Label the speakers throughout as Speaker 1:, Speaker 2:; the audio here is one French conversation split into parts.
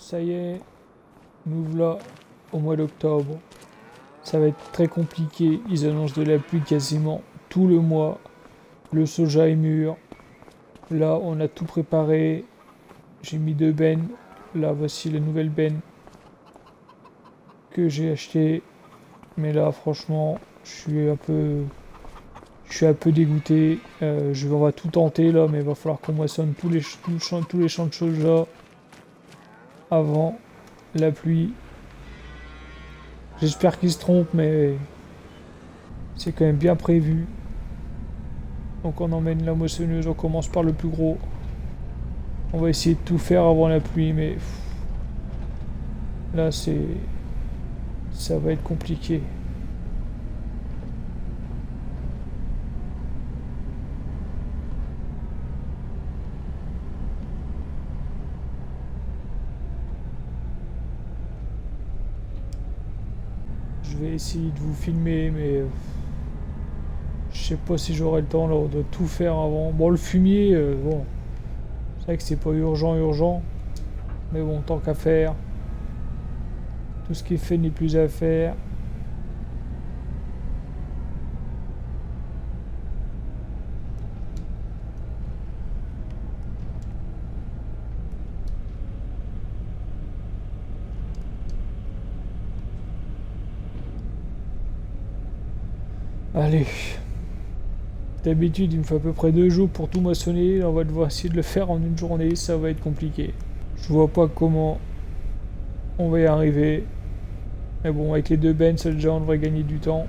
Speaker 1: Ça y est, nous voilà au mois d'octobre. Ça va être très compliqué. Ils annoncent de la pluie quasiment tout le mois. Le soja est mûr. Là, on a tout préparé. J'ai mis 2 bennes. Là, voici la nouvelle benne que j'ai achetée. Mais là, franchement, je suis un peu dégoûté. On va tout tenter là, mais il va falloir qu'on moissonne tous les champs de soja avant la pluie. J'espère qu'ils se trompent, mais c'est quand même bien prévu. Donc on emmène la moissonneuse, on commence par le plus gros. On va essayer de tout faire avant la pluie, mais là ça va être compliqué. Je vais essayer de vous filmer, mais je sais pas si j'aurai le temps là, on doit tout faire avant. Bon, le fumier, bon, c'est vrai que c'est pas urgent, mais bon, tant qu'à faire, tout ce qui est fait n'est plus à faire. Allez. D'habitude, il me faut à peu près 2 jours pour tout moissonner. Là, on va devoir essayer de le faire en une journée. Ça va être compliqué. Je vois pas comment on va y arriver. Mais bon, avec les 2 bennes, ça déjà, on devrait gagner du temps.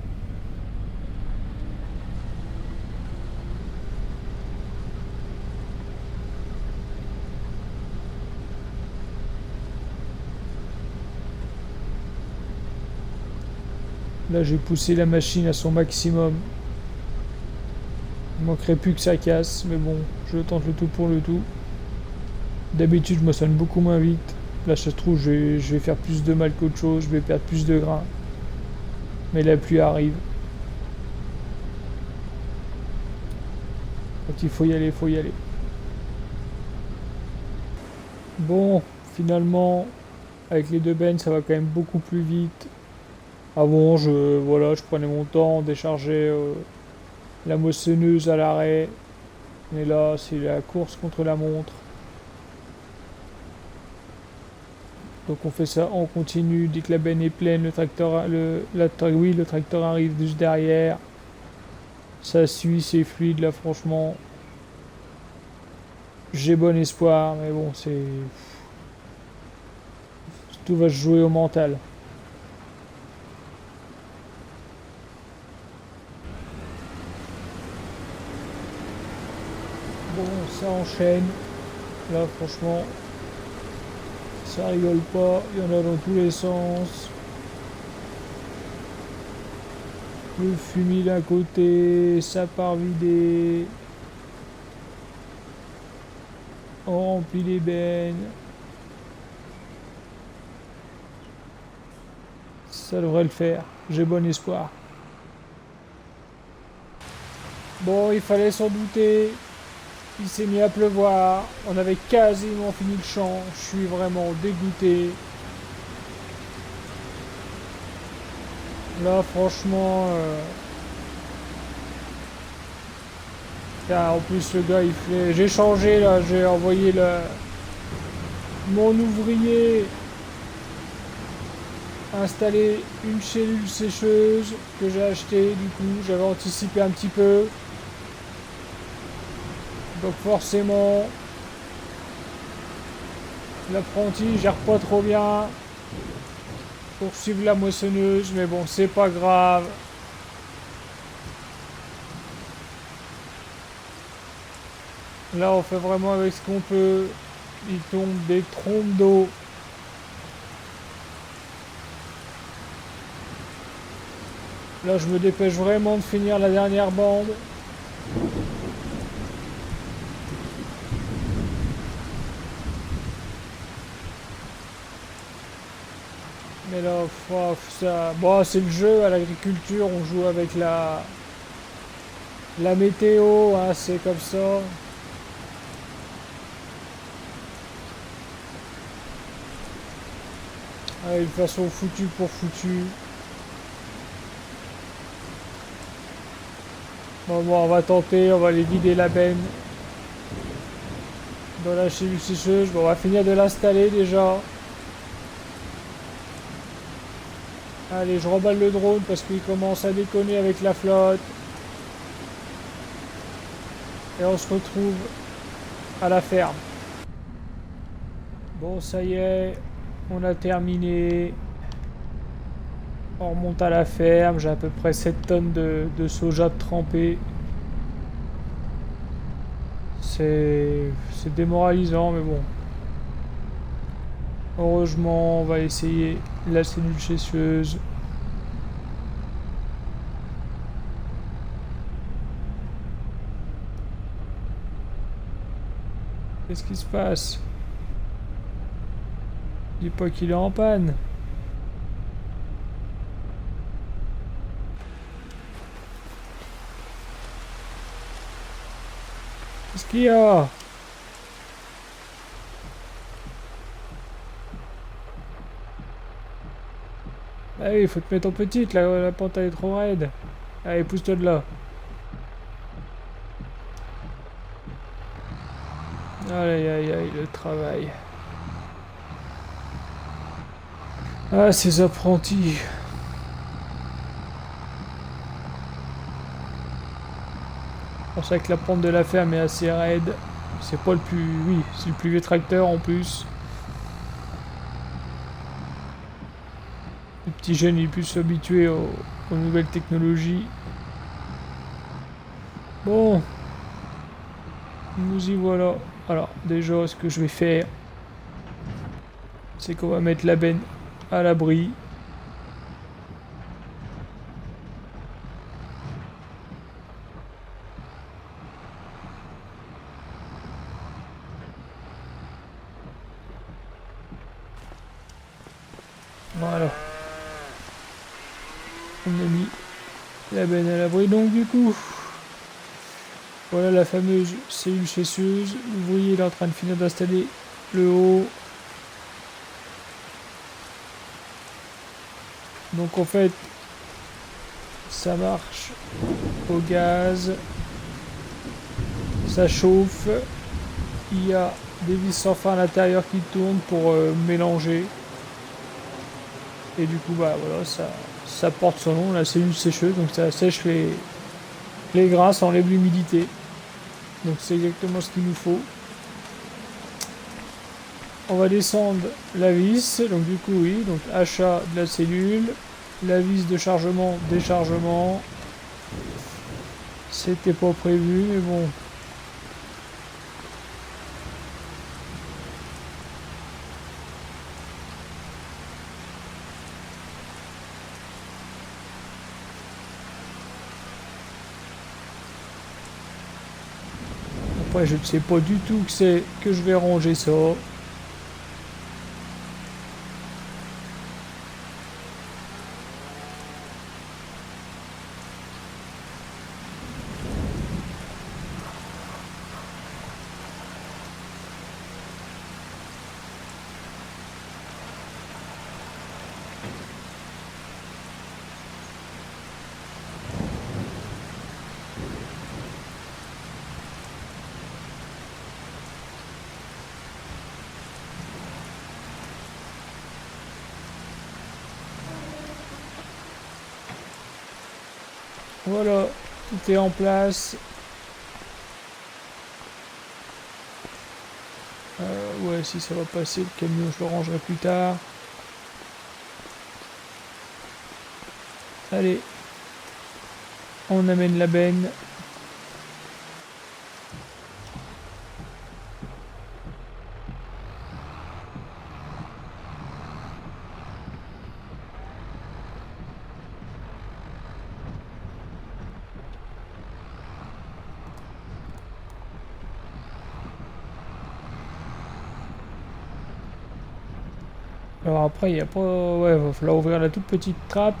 Speaker 1: Là, j'ai poussé la machine à son maximum. Il manquerait plus que ça casse. Mais bon, je tente le tout pour le tout. D'habitude, je moissonne beaucoup moins vite. Là, ça se trouve, je vais faire plus de mal qu'autre chose. Je vais perdre plus de grains. Mais la pluie arrive. Donc il faut y aller, il faut y aller. Bon, finalement, avec les 2 bennes, ça va quand même beaucoup plus vite. Avant, je prenais mon temps, déchargeais la moissonneuse à l'arrêt. Mais là, c'est la course contre la montre. Donc on fait ça, on continue. Dès que la benne est pleine, le tracteur arrive juste derrière. Ça suit, c'est fluide là, franchement. J'ai bon espoir, mais bon, tout va se jouer au mental. Bon, ça enchaîne. Là, franchement, ça rigole pas. Il y en a dans tous les sens. Le fumier d'un côté, ça part vider. On remplit les bennes. Ça devrait le faire. J'ai bon espoir. Bon, il fallait s'en douter. Il s'est mis à pleuvoir. On avait quasiment fini le champ. Je suis vraiment dégoûté. Là, franchement... en plus, le gars, il fait... J'ai changé, là. J'ai envoyé mon ouvrier installer une cellule sécheuse que j'ai achetée. Du coup, j'avais anticipé un petit peu. Donc forcément, l'apprenti gère pas trop bien pour suivre la moissonneuse, mais bon, c'est pas grave. Là, on fait vraiment avec ce qu'on peut. Il tombe des trompes d'eau. Là, je me dépêche vraiment de finir la dernière bande. Mais là, bon, c'est le jeu à l'agriculture, on joue avec la météo, hein, c'est comme ça. Allez, de façon foutue pour foutu. Bon, on va tenter, on va aller vider la benne dans la cellule sécheuse. Bon, on va finir de l'installer déjà. Allez, je remballe le drone parce qu'il commence à déconner avec la flotte. Et on se retrouve à la ferme. Bon, ça y est, on a terminé. On remonte à la ferme. J'ai à peu près 7 tonnes de soja trempé. C'est démoralisant, mais bon. Heureusement, on va essayer la cellule sécheuse. Qu'est-ce qui se passe? Dis pas qu'il est en panne. Qu'est-ce qu'il y a? Ah oui, il faut te mettre en petite, la pente elle est trop raide. Allez, pousse-toi de là. Aïe aïe aïe, le travail. Ah, ces apprentis. C'est pour ça que la pente de la ferme est assez raide. C'est pas le plus... Oui, c'est le plus vieux tracteur en plus. Les petits jeunes, ils puissent s'habituer aux nouvelles technologies. Bon. Nous y voilà. Alors, déjà, ce que je vais faire, c'est qu'on va mettre la benne à l'abri. Voilà. On a mis la benne à l'abri. Donc, du coup, voilà la fameuse cellule sécheuse. L'ouvrier il est en train de finir d'installer le haut. Donc, en fait, ça marche au gaz. Ça chauffe. Il y a des vis sans fin à l'intérieur qui tournent pour mélanger. Et du coup, bah voilà, ça porte son nom, la cellule sécheuse. Donc ça sèche les grains, ça enlève l'humidité. Donc c'est exactement ce qu'il nous faut. On va descendre la vis. Donc du coup, oui, donc achat de la cellule. La vis de chargement, déchargement. C'était pas prévu, mais bon. Après, je ne sais pas du tout que je vais ranger ça. Voilà, tout est en place. Ouais, si ça va passer, le camion, je le rangerai plus tard. Allez, on amène la benne. Alors après, il n'y a pas... Ouais, va falloir ouvrir la toute petite trappe.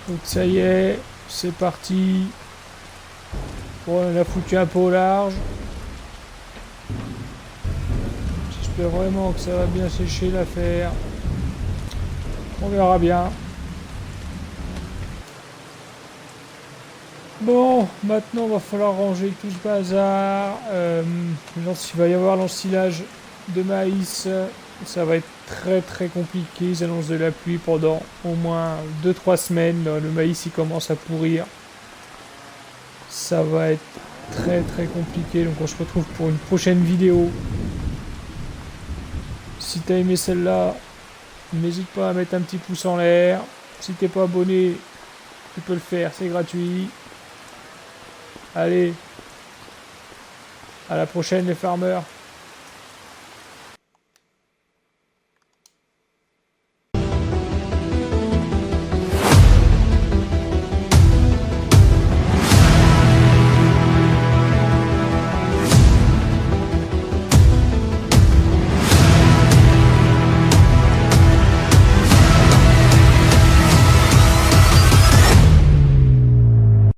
Speaker 1: Donc ça y est, c'est parti. Bon, on a foutu un peu au large. J'espère vraiment que ça va bien sécher l'affaire. On verra bien. Bon, maintenant va falloir ranger tout ce bazar. Il va y avoir l'ensilage de maïs. Ça va être très compliqué. Ils annoncent de la pluie pendant au moins 2-3 semaines. Le maïs il commence à pourrir. Ça va être très compliqué. Donc on se retrouve pour une prochaine vidéo. Si t'as aimé celle-là, n'hésite pas à mettre un petit pouce en l'air. Si t'es pas abonné, tu peux le faire, c'est gratuit. Allez, à la prochaine les farmers.